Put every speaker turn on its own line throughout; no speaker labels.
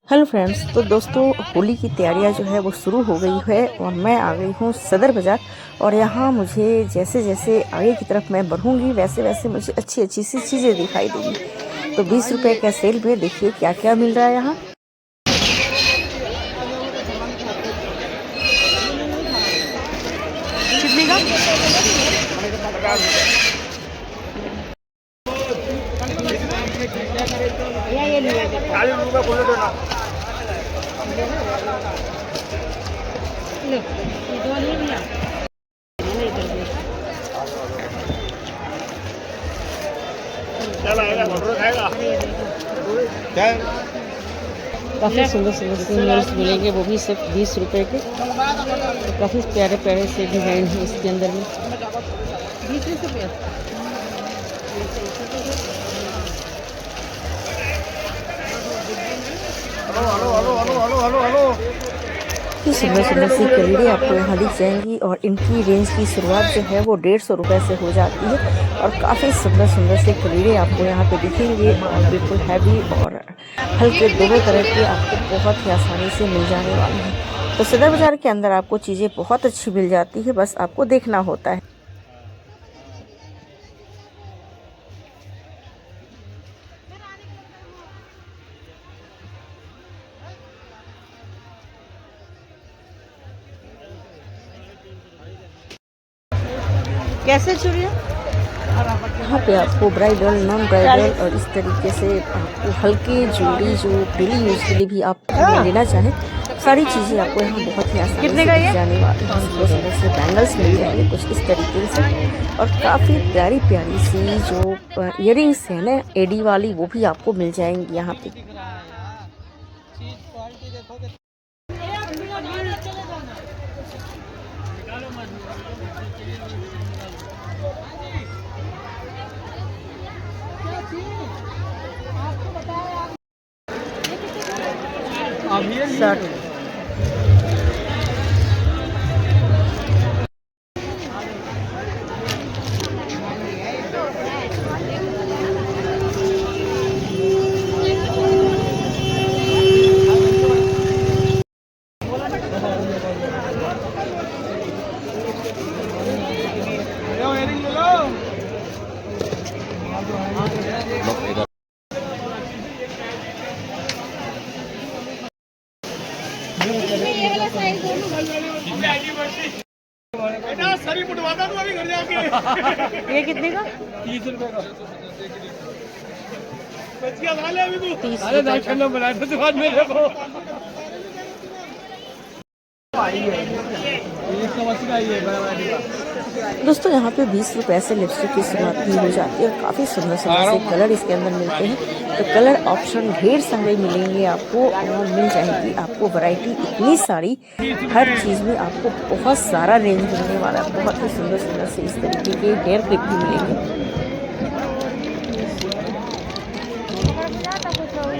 Hello friends, तो दोस्तों होली की तैयारियां जो है वो शुरू हो गई है और मैं आ गई हूँ सदर बाज़ार। और यहाँ मुझे जैसे जैसे आगे की तरफ मैं बढ़ूँगी वैसे वैसे मुझे अच्छी अच्छी सी चीज़ें दिखाई देंगी। तो 20 रुपए का सेल में देखिए क्या क्या मिल रहा है यहाँ। कितने का? काफ़ी सुंदर सुंदर से मील्स मिलेंगे, वो भी सिर्फ 20 रुपए के। तो काफ़ी प्यारे प्यारे से डिज़ाइन है इसके अंदर में। 20 रुपये। ये सुंदर सुंदर सी कलीरें आपको यहाँ दिख जाएंगी और इनकी रेंज की शुरुआत जो है वो 150 रुपए से हो जाती है। और काफ़ी सुंदर सुंदर से कलीरें आपको यहाँ पे दिखेंगे और बिल्कुल हैवी और हल्के दोनों तरह के आपको बहुत ही आसानी से मिल जाने वाले हैं। तो सदर बाज़ार के अंदर आपको चीज़ें बहुत अच्छी मिल जाती है, बस आपको देखना होता है। कैसे चूड़ियाँ? यहाँ पे आपको ब्राइडल, नॉन ब्राइडल और इस तरीके से आपको हल्की ज्वेलरी जो डेली यूज के लिए भी आप लेना चाहें, सारी चीज़ें आपको यहाँ बहुत ही आसानी से मिल जाने वाली हैं। सुंदर सुंदर से बैंगल्स मिल जाएंगे कुछ इस तरीके से और काफ़ी प्यारी प्यारी सी जो इयरिंग्स है ना एडी वाली, वो भी आपको मिल जाएंगी यहाँ पे। शर्ट ये कितने का?
30 रुपए का।
30 दोस्तों यहाँ पे 20 रुपए से लिपस्टिक की शुरुआत भी हो जाती है और काफ़ी सुंदर सुंदर से कलर इसके अंदर मिलते हैं। तो कलर ऑप्शन ढेर सारे मिलेंगे आपको और मिल जाएगी आपको वैरायटी इतनी सारी, हर चीज़ में आपको बहुत सारा रेंज मिलने वाला है। बहुत ही सुंदर सुंदर से इस तरीके के हेयर क्लिप भी मिलेंगे।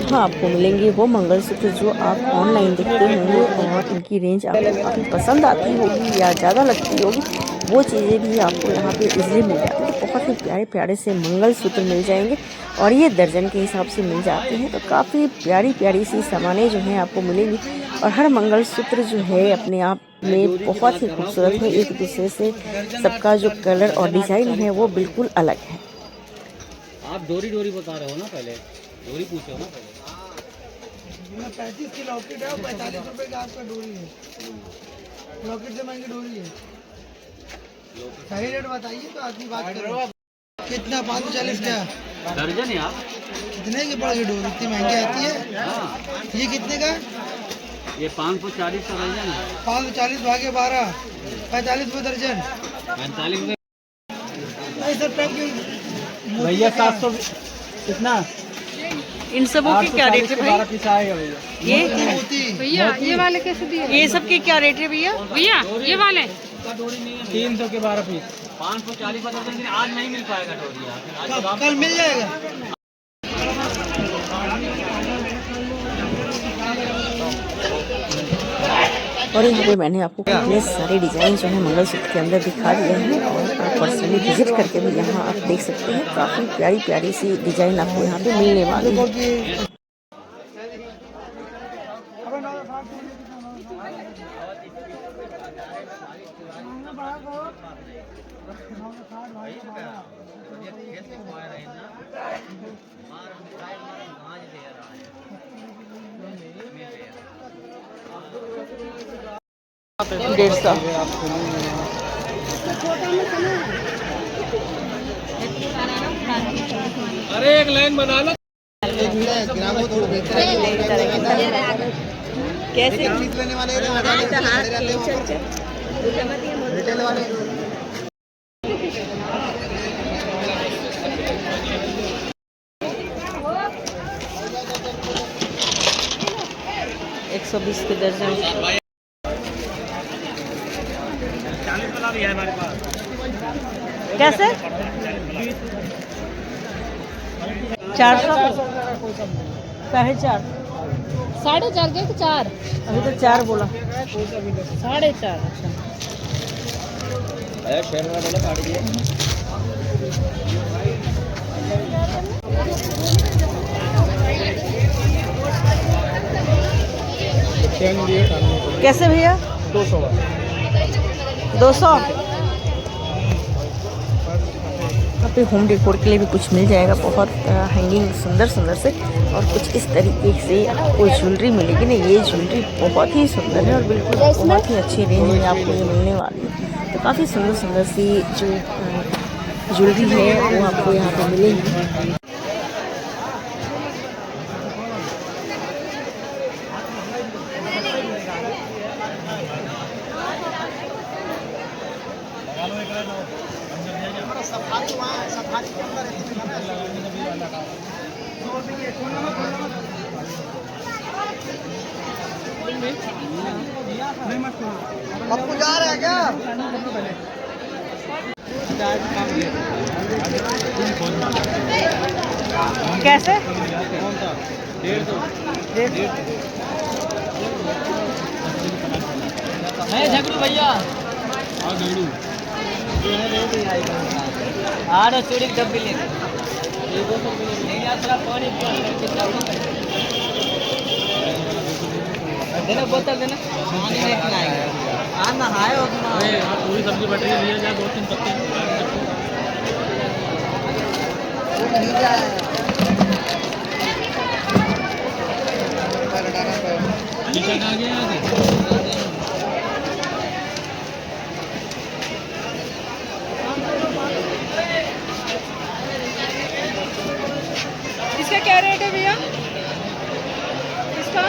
हाँ, आपको मिलेंगे वो मंगलसूत्र जो आप ऑनलाइन देखते होंगे और इनकी रेंज आपको काफ़ी पसंद आती होगी या ज़्यादा लगती होगी, वो चीज़ें भी आपको यहाँ पे इजीली मिल जाती है। तो बहुत ही प्यारे प्यारे से मंगलसूत्र मिल जाएंगे और ये दर्जन के हिसाब से मिल जाते हैं। तो काफ़ी प्यारी प्यारी सी सामानें जो हैं आपको मिलेंगी और हर मंगलसूत्र जो है अपने आप में बहुत ही खूबसूरत है। एक दूसरे से सबका जो कलर और डिज़ाइन है वो बिल्कुल अलग है।
आप डोरी डोरी बता रहे हो ना, पहले डोरी पूछे हो ना पहले।
35 की लॉकेट है और 45 रुपए का आपका डोरी है। लॉकेट से महंगी डोरी है। सही रेट बताइए तो आदमी बात करें। कितना? 540 क्या
दर्जन है आप?
कितने की पड़ गई डोरी? इतनी महंगी आती है। ये कितने का?
ये 540 का दर्जन है।
540 भागे 12, 45 रुपये दर्जन।
45 रुपए
भैया 700 कितना?
इन सबों के क्या रेट है भाई? ये
भैया ये वाले कैसे दिए?
ये सब के क्या रेट है भैया?
भैया ये वाले
300 के 12 पीस।
540 का दर्जन, लेकिन आज नहीं मिल पाएगा डोरी।
कल मिल जाएगा।
और यहाँ पे मैंने आपको कितने सारे डिज़ाइन जो है मंगलसूत्र के अंदर दिखा दिए हैं और आप पर्सनली विजिट करके भी यहाँ आप देख सकते हैं। काफ़ी प्यारी प्यारी सी डिज़ाइन आपको यहाँ पे मिलने वाली है।
अरे एक लाइन बना लो।
कैसे
लेने वाले रिटेल वाले
120 के दर्जन।
40 वाला भी है हमारे पास।
कैसे 400 4.5
4.5 के 4
अभी तो 4 बोला।
4.5 अच्छा।
शेयर वाला बोला काट दिए।
कैसे भैया
200
200। यहाँ पे होम डेकोर के लिए भी कुछ मिल जाएगा, बहुत हैंगिंग सुंदर सुंदर से, और कुछ इस तरीके से आपको ज्वेलरी मिलेगी ना। ये ज्वेलरी बहुत ही सुंदर है और बिल्कुल बहुत ही अच्छी रेंज में आपको ये मिलने वाली है। तो काफ़ी सुंदर सुंदर सी जो ज्वेलरी है वो आपको यहाँ पे मिलेगी।
आपको जा रहा है क्या?
कैसे
150 झगड़ू भैया चूड़ी की डब्बी लेके देना बोतल देना नहाए
पूरी सब्जी बट रही है, 2-3 पत्ते आ गया।
इसका क्या रेट है भैया? इसका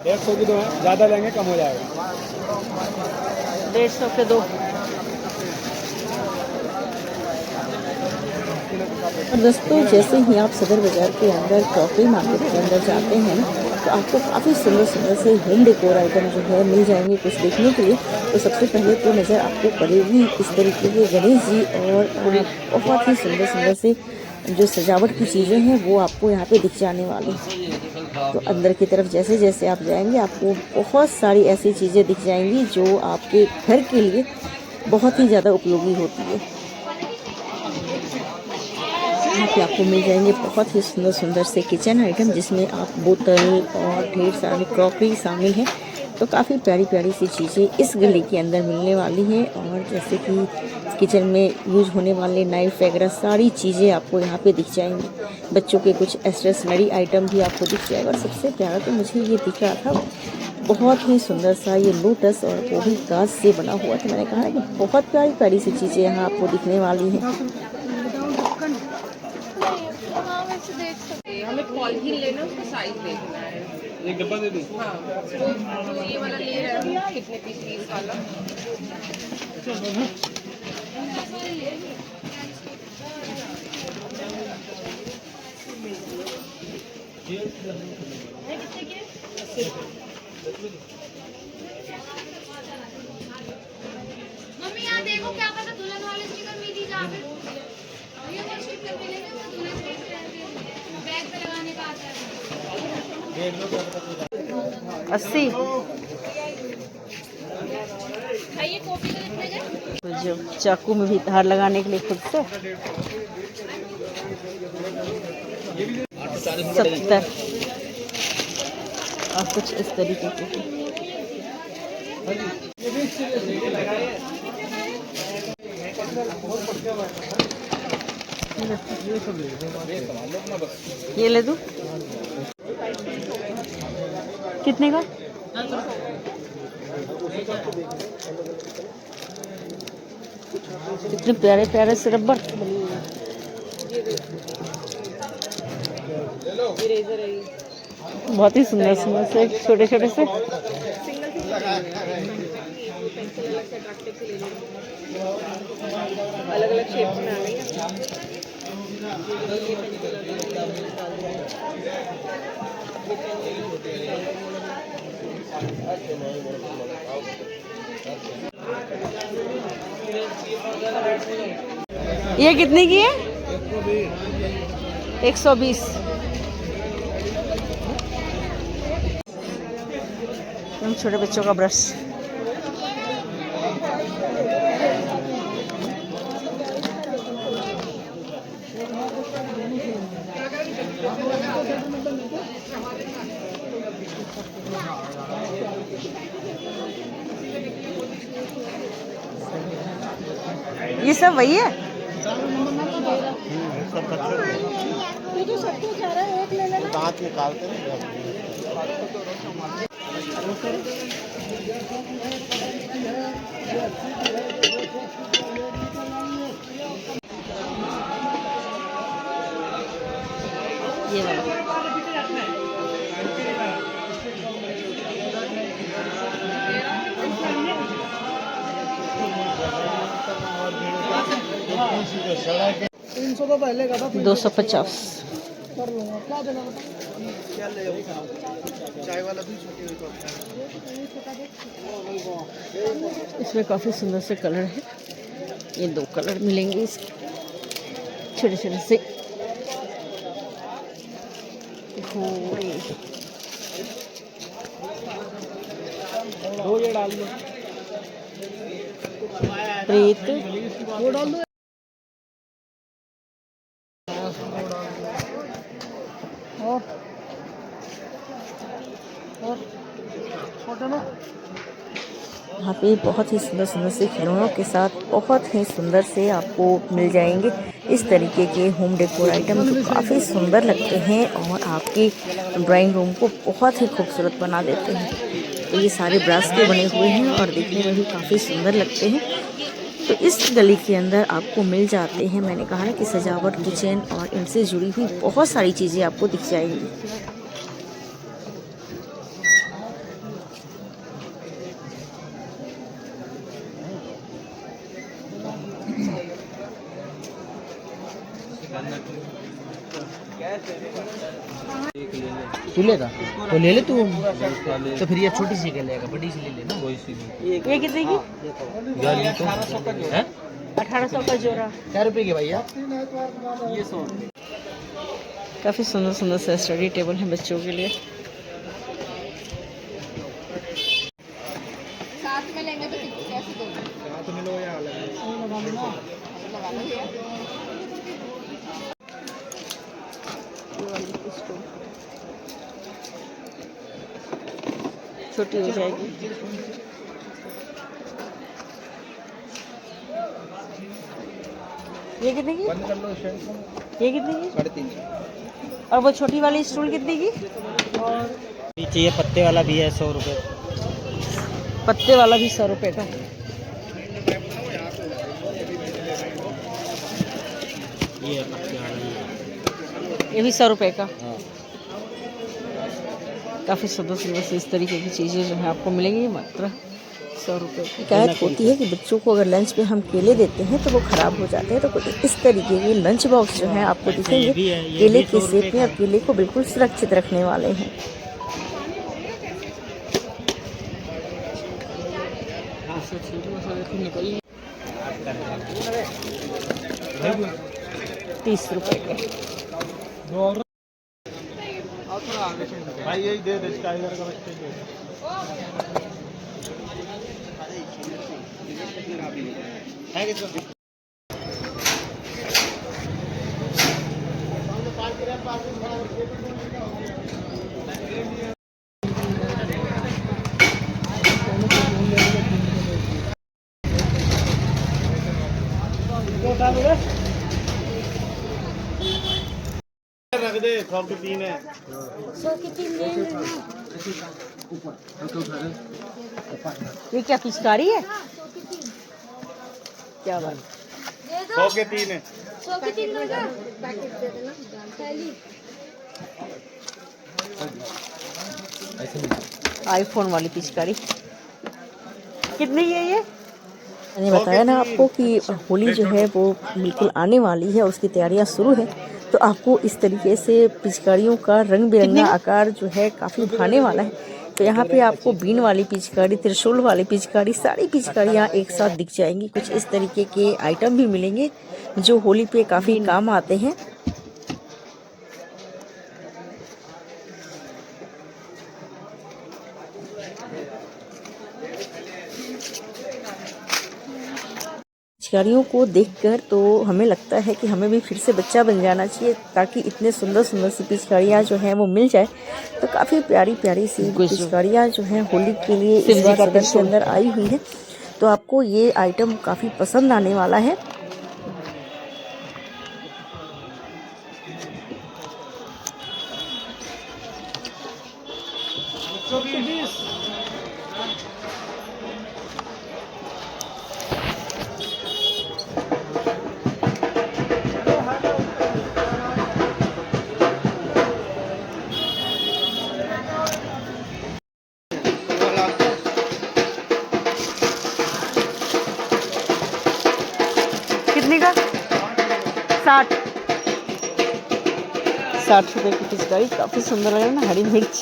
150 की दो है, ज़्यादा लेंगे कम हो जाएगा।
150 के 2। और दोस्तों जैसे ही आप सदर बाज़ार के अंदर क्रॉकरी मार्केट के अंदर जाते हैं ना, तो आपको काफ़ी सुंदर सुंदर से होम डेकोर आइटम जो है मिल जाएंगे कुछ देखने के लिए। तो सबसे पहले तो नज़र आपको पड़ेगी इस तरीके के गणेश जी, और बहुत ही सुंदर सुंदर से जो सजावट की चीज़ें हैं वो आपको यहाँ पे दिख जाने वाली। तो अंदर की तरफ जैसे जैसे आप जाएंगे आपको बहुत सारी ऐसी चीज़ें दिख जाएंगी जो आपके घर के लिए बहुत ही ज़्यादा उपयोगी होती है। यहाँ पे आपको मिल जाएंगे बहुत ही सुंदर सुंदर से किचन आइटम, जिसमें आप बोतल और ढेर सारी क्रॉकरी शामिल है। तो काफ़ी प्यारी प्यारी सी चीज़ें इस गली के अंदर मिलने वाली हैं। और जैसे कि किचन में यूज होने वाले नाइफ वगैरह सारी चीज़ें आपको यहाँ पे दिख जाएंगी। बच्चों के कुछ स्टेशनरी आइटम भी आपको दिख जाएगा। और सबसे प्यारा तो मुझे ये दिख रहा था, बहुत ही सुंदर सा ये लोटस, और वो भी कांच से बना हुआ था। मैंने कहा कि बहुत प्यारी प्यारी सी चीज़ें यहाँ आपको दिखने वाली हैं।
हमें पॉलिथीन लेना, उसका साइज देखना है।
एक डब्बा दे दूं?
हाँ, तो ये वाला ले रहे हैं कितने पीस 20 वाला।
मम्मी यहाँ देखो, क्या पता दुल्हन वाले स्टिकर मिली जहाँ पे ये वो स्टिकर मिलेंगे, वो दुल्हन पे बैग पे लगाने का आता है।
80
ये कॉपी का कितने का?
तो जो चाकू में भी धार लगाने के लिए खुद से 70 और कुछ इस तरीके के। ये ले दूं? कितने का? कितने प्यारे प्यारे से रबर। बहुत ही सुंदर सुंदर से छोटे छोटे से।
अलग अलग शेप्स में आ गई है।
ये कितने की है? 120। छोटे बच्चों का ब्रश। ये सब वही है?
ये तो सबको जा रहा है, एक ले लेना।
दांत निकालते हैं।
ये वाला।
तो पहले का था
250।
कर लूंगा। क्या देना बता? क्या ले चाय वाला भी छोटी हुई
इसमें काफ़ी सुंदर से कलर है। ये 2 कलर मिलेंगे इसके, छोटे छोटे से घोड़े।
दो ये डाल दो।
प्रीत
वो डाल दो। और छोटे में
यहाँ पे बहुत ही सुंदर सुंदर से खिलौनों के साथ बहुत ही सुंदर से आपको मिल जाएंगे इस तरीके के होम डेकोर आइटम, जो काफ़ी सुंदर लगते हैं और आपके ड्राइंग रूम को बहुत ही खूबसूरत बना देते हैं। तो ये सारे ब्रास के बने हुए हैं और देखने में भी काफ़ी सुंदर लगते हैं। तो इस गली के अंदर आपको मिल जाते हैं, मैंने कहा ना कि सजावट, किचन और इनसे जुड़ी हुई बहुत सारी चीज़ें आपको दिख जाएंगी।
1
तू लेगा तो ले ले तू, तो फिर ये छोटी सी ले लेगा, बड़ी सी ले लेना।
कोई सी
ये कितने की? 1800 का जोड़ा।
क्या रुपए के भैया?
ये 100।
काफ़ी सुंदर सुंदर से स्टडी टेबल है बच्चों के लिए।
साथ में लेंगे तो कैसे दोगे?
साथ में लो या अलग
लगा लो भैया।
छोटी हो जाएगी। ये कितने की?
बंद कर लो।
ये कितने की?
3.5।
और वो छोटी वाली स्टूल कितने की?
नीचे ये पत्ते वाला भी है 100 रुपये।
पत्ते वाला भी 100 रुपये का।
ये पत्ते वाला
ये भी 100 रुपये का।
हाँ।
काफ़ी सुंदर सुंदर से इस तरीके की चीज़ें जो है आपको मिलेंगी मात्र 100 रुपये। शिकायत होती है कि बच्चों को अगर लंच में हम केले देते हैं तो वो ख़राब हो जाते हैं, तो कुछ इस तरीके के लंच बॉक्स जो है आपको दिखेंगे केले के शेप में और केले को बिल्कुल सुरक्षित रखने वाले हैं। ₹30 के।
भाई यही दे दे, स्काइलर का बच्चे दे। है कितना? रख दे 100 की 3 है।
100 की 3 ले लेना।
ये क्या पिचकारी है?
हाँ, 100 की 3
क्या बात।
दे दो।
100 के 3 है।
100 की 3 लोगे? पैकेट दे देना। थैली।
आईफोन वाली पिचकारी कितनी है ये? मैंने बताया ना आपको कि होली जो है वो बिल्कुल आने वाली है, उसकी तैयारियां शुरू है। तो आपको इस तरीके से पिचकारियों का रंग बिरंगा आकार जो है काफ़ी भाने वाला है। तो यहाँ पे आपको बीन वाली पिचकारी, त्रिशूल वाली पिचकारी, सारी पिचकारियाँ एक साथ दिख जाएंगी। कुछ इस तरीके के आइटम भी मिलेंगे जो होली पे काफ़ी काम आते हैं। पिचकारियों को देखकर तो हमें लगता है कि हमें भी फिर से बच्चा बन जाना चाहिए, ताकि इतने सुंदर सुंदर सी पिचकारियाँ जो हैं वो मिल जाए। तो काफ़ी प्यारी प्यारी सी पिचकारियाँ जो हैं होली के लिए इस बार सदर के अंदर आई हुई है। तो आपको ये आइटम काफ़ी पसंद आने वाला है। कितने का? 60 रुपए की पिचकारी। काफ़ी सुंदर लग रहा है ना, हरी मिर्च।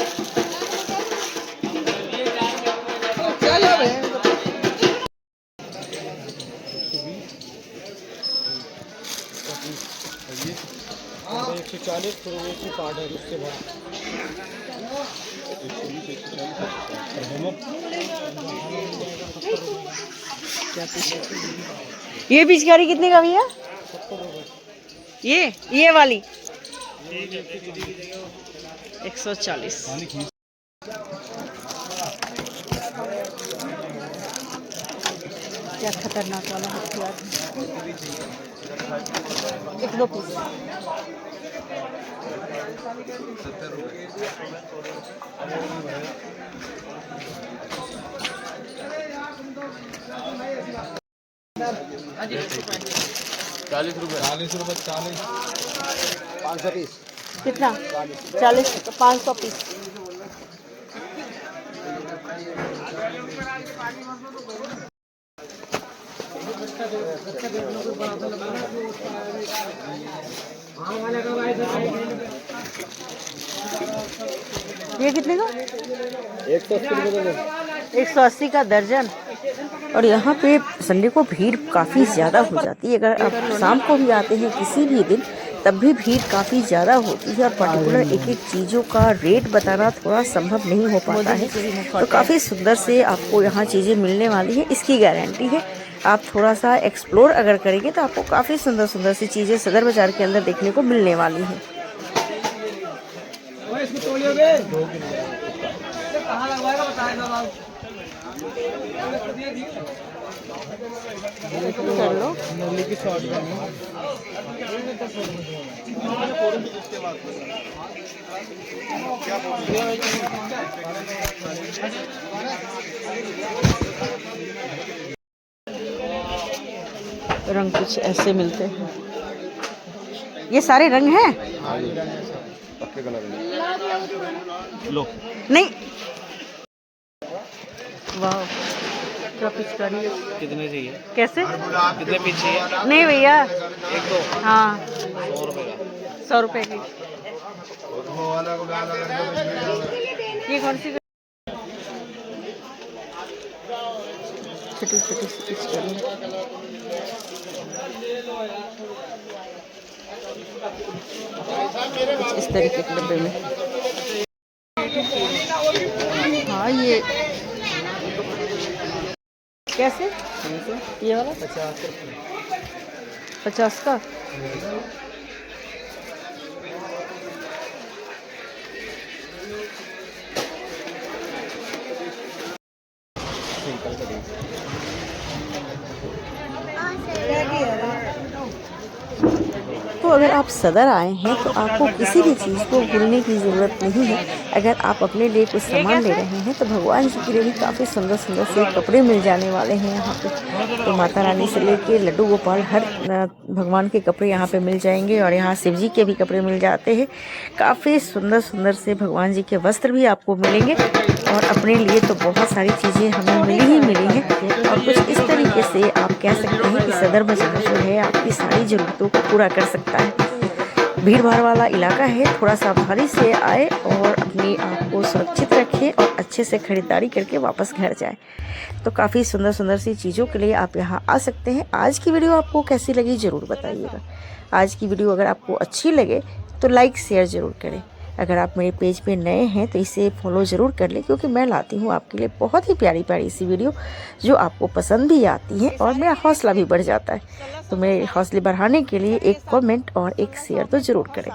ये पिचकारी कितने का भैया? ये वाली 140। क्या खतरनाक वाला हथियार। 1-2 पीस।
₹40 40 500 पीस।
कितना? 40 तो 500 पीस। ये कितने का? 180 का दर्जन। और यहाँ पे संडे को भीड़ काफ़ी ज़्यादा हो जाती है। अगर आप शाम को भी आते हैं किसी भी दिन, तब भी भीड़ काफ़ी ज़्यादा होती है। और पर्टिकुलर एक एक चीज़ों का रेट बताना थोड़ा संभव नहीं हो पाता है। तो काफ़ी सुंदर से आपको यहाँ चीज़ें मिलने वाली है, इसकी गारंटी है। आप थोड़ा सा एक्सप्लोर अगर करेंगे तो आपको काफ़ी सुंदर सुंदर सी चीज़ें सदर बाज़ार के अंदर देखने को मिलने वाली हैं। कर लो। रंग कुछ ऐसे मिलते हैं। ये सारे रंग हैं?
पक्के कलर लो।
नहीं, वाह क्या पिचकारी है।
कितने चाहिए?
कैसे?
कितने पीस चाहिए?
नहीं भैया,
1-2
हाँ
100 रुपए का।
100 रुपए की। ये कौन सी? छोटी छोटी सी पिचकारी। कुछ इस तरीके के डब्बे में। हाँ ये कैसे? ये वाला 50 का। अगर आप सदर आए हैं तो आपको किसी भी चीज़ को भूलने की ज़रूरत नहीं है। अगर आप अपने लिए कुछ सामान ले रहे हैं तो भगवान जी के लिए भी काफ़ी सुंदर सुंदर से कपड़े मिल जाने वाले हैं यहाँ पे। तो माता रानी से लेके लड्डू गोपाल हर भगवान के कपड़े यहाँ पे मिल जाएंगे और यहाँ शिव जी के भी कपड़े मिल जाते हैं। काफ़ी सुंदर सुंदर से भगवान जी के वस्त्र भी आपको मिलेंगे और अपने लिए तो बहुत सारी चीज़ें हमें मिली हैं। और कुछ इस तरीके से आप कह सकते हैं कि सदर बाजार जो है आपकी सारी ज़रूरतों को पूरा कर सकता है। भीड़ भाड़ वाला इलाका है, थोड़ा सावधानी से आए और अपने आप को सुरक्षित रखें और अच्छे से खरीदारी करके वापस घर जाए। तो काफ़ी सुंदर सुंदर सी चीज़ों के लिए आप यहाँ आ सकते हैं। आज की वीडियो आपको कैसी लगी ज़रूर बताइएगा। आज की वीडियो अगर आपको अच्छी लगे तो लाइक शेयर ज़रूर करें। अगर आप मेरे पेज पे नए हैं तो इसे फॉलो ज़रूर कर लें, क्योंकि मैं लाती हूँ आपके लिए बहुत ही प्यारी प्यारी सी वीडियो जो आपको पसंद भी आती हैं और मेरा हौसला भी बढ़ जाता है। तो मेरे हौसले बढ़ाने के लिए एक कमेंट और एक शेयर तो ज़रूर करें।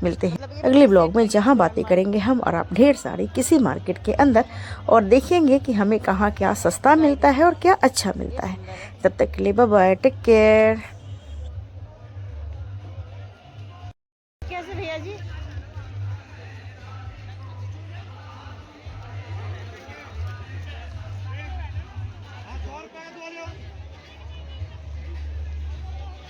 मिलते हैं अगले ब्लॉग में, जहाँ बातें करेंगे हम और आप ढेर सारी किसी मार्केट के अंदर और देखेंगे कि हमें कहाँ क्या सस्ता मिलता है और क्या अच्छा मिलता है। तब तक के लिए बाय बाय, टेक केयर।